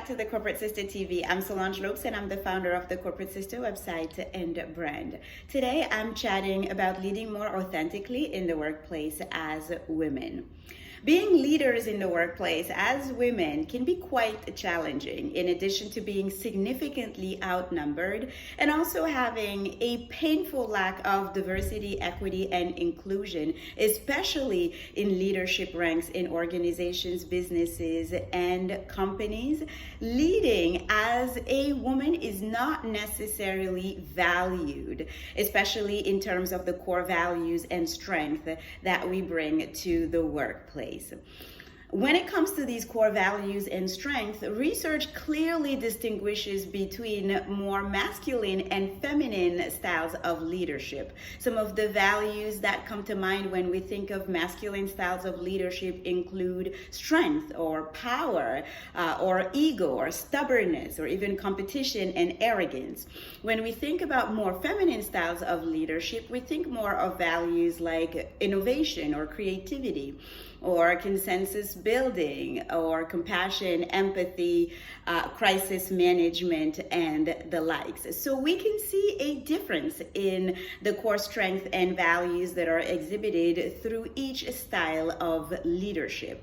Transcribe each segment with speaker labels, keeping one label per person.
Speaker 1: back to the Corporate Sister TV. I'm Solange Lopes and I'm the founder of the Corporate Sister website and brand. Today I'm chatting about leading more authentically in the workplace as women. Being leaders in the workplace as women can be quite challenging, in addition to being significantly outnumbered and also having a painful lack of diversity, equity, and inclusion, especially in leadership ranks in organizations, businesses, and companies. Leading as a woman is not necessarily valued, especially in terms of the core values and strength that we bring to the workplace. When it comes to these core values and strength, research clearly distinguishes between more masculine and feminine styles of leadership. Some of the values that come to mind when we think of masculine styles of leadership include strength or power, or ego or stubbornness, or even competition and arrogance. When we think about more feminine styles of leadership, we think more of values like innovation or creativity, or consensus building, or compassion, empathy, crisis management, and the likes. So we can see a difference in the core strength and values that are exhibited through each style of leadership.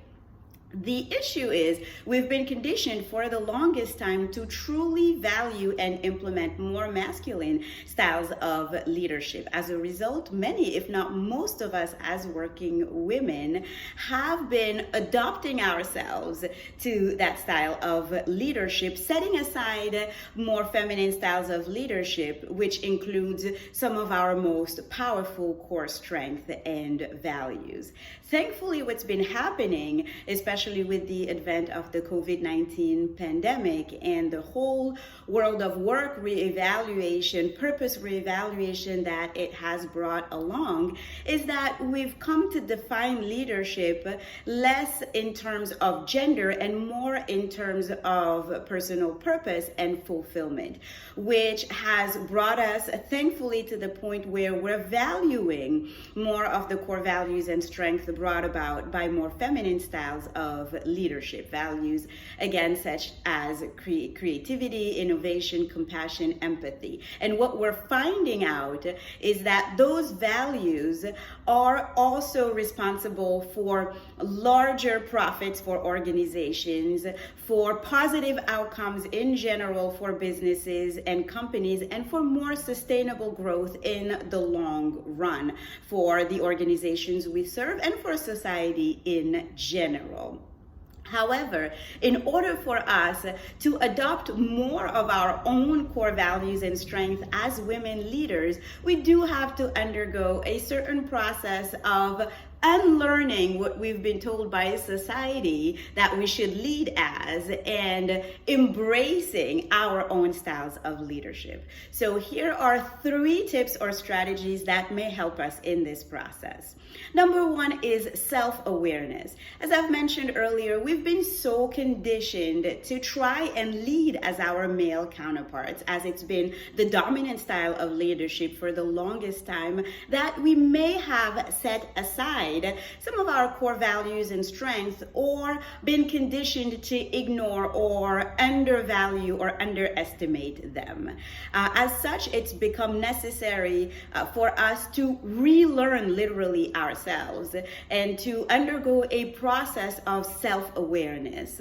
Speaker 1: The issue is we've been conditioned for the longest time to truly value and implement more masculine styles of leadership. As a result, many, if not most of us as working women, have been adopting ourselves to that style of leadership, setting aside more feminine styles of leadership, which includes some of our most powerful core strength and values. Thankfully, what's been happening, especially with the advent of the COVID-19 pandemic and the whole world of work reevaluation, purpose reevaluation that it has brought along, is that we've come to define leadership less in terms of gender and more in terms of personal purpose and fulfillment, which has brought us, thankfully, to the point where we're valuing more of the core values and strength brought about by more feminine styles of leadership. Values, again, such as creativity, innovation, compassion, empathy. And what we're finding out is that those values are also responsible for larger profits for organizations, for positive outcomes in general for businesses and companies, and for more sustainable growth in the long run for the organizations we serve and for society in general. However, in order for us to adopt more of our own core values and strength as women leaders, we do have to undergo a certain process of unlearning what we've been told by society that we should lead as, and embracing our own styles of leadership. So here are 3 tips or strategies that may help us in this process. Number 1 is self-awareness. As I've mentioned earlier, we've been so conditioned to try and lead as our male counterparts, as it's been the dominant style of leadership for the longest time, that we may have set aside some of our core values and strengths, or been conditioned to ignore or undervalue or underestimate them. As such, it's become necessary for us to relearn literally ourselves and to undergo a process of self-awareness.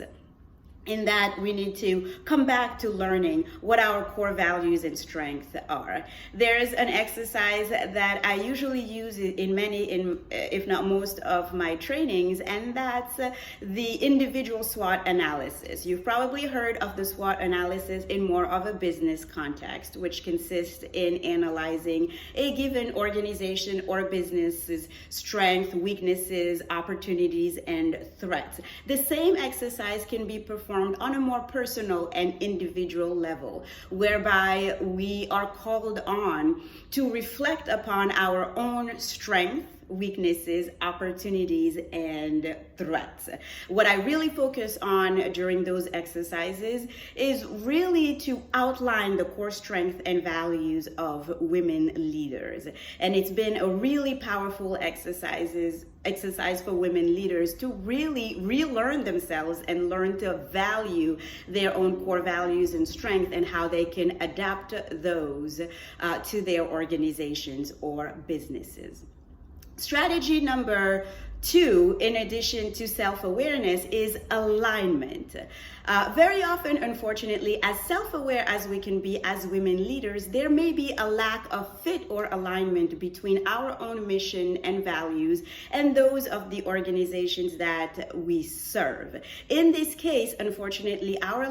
Speaker 1: In that we need to come back to learning what our core values and strengths are. There's an exercise that I usually use in many, if not most of my trainings, and that's the individual SWOT analysis. You've probably heard of the SWOT analysis in more of a business context, which consists in analyzing a given organization or business's strengths, weaknesses, opportunities, and threats. The same exercise can be performed on a more personal and individual level, whereby we are called on to reflect upon our own strength weaknesses, opportunities, and threats. What I really focus on during those exercises is really to outline the core strengths and values of women leaders. And it's been a really powerful exercise for women leaders to really relearn themselves and learn to value their own core values and strength and how they can adapt those to their organizations or businesses. Strategy number 2, in addition to self-awareness, is alignment. Very often, unfortunately, as self-aware as we can be as women leaders, there may be a lack of fit or alignment between our own mission and values and those of the organizations that we serve. In this case, unfortunately, our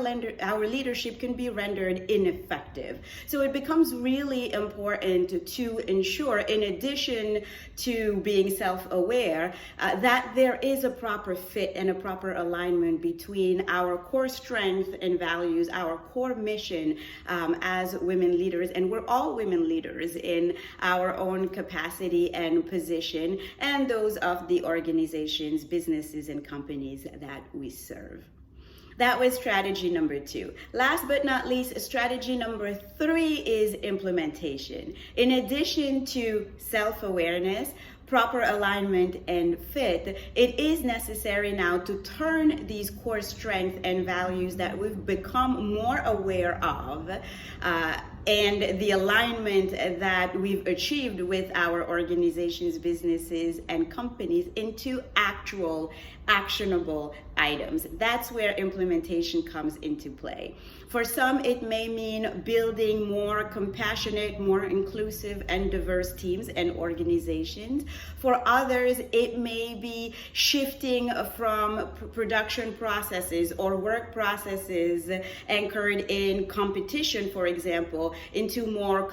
Speaker 1: leadership can be rendered ineffective. So it becomes really important to ensure, in addition to being self-aware, that there is a proper fit and a proper alignment between our core strength and values, our core mission as women leaders, and we're all women leaders in our own capacity and position, and those of the organizations, businesses, and companies that we serve. That was strategy number 2. Last but not least, strategy number 3 is implementation. In addition to self-awareness, proper alignment, and fit, it is necessary now to turn these core strengths and values that we've become more aware of and the alignment that we've achieved with our organizations, businesses, and companies into actual actionable items. That's where implementation comes into play. For some, it may mean building more compassionate, more inclusive, and diverse teams and organizations. For others, it may be shifting from production processes or work processes anchored in competition, for example, into more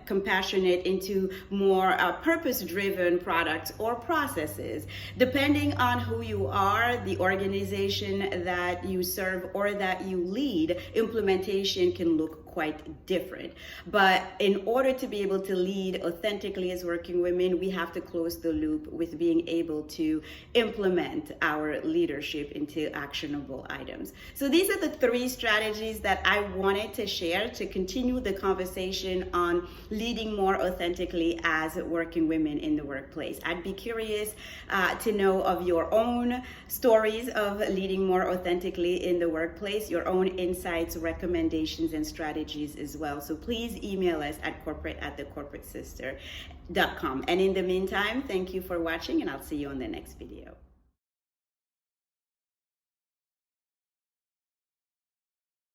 Speaker 1: compassionate, into more purpose-driven products or processes. Depending on who you are, the organization that you serve or that you lead, implementation can look quite different. But in order to be able to lead authentically as working women, we have to close the loop with being able to implement our leadership into actionable items. So these are the 3 strategies that I wanted to share to continue the conversation on leading more authentically as working women in the workplace. I'd be curious to know of your own stories of leading more authentically in the workplace, your own insights, recommendations, and strategies as well. So please email us at corporate@thecorporatesister.com. And in the meantime, thank you for watching, and I'll see you on the next video.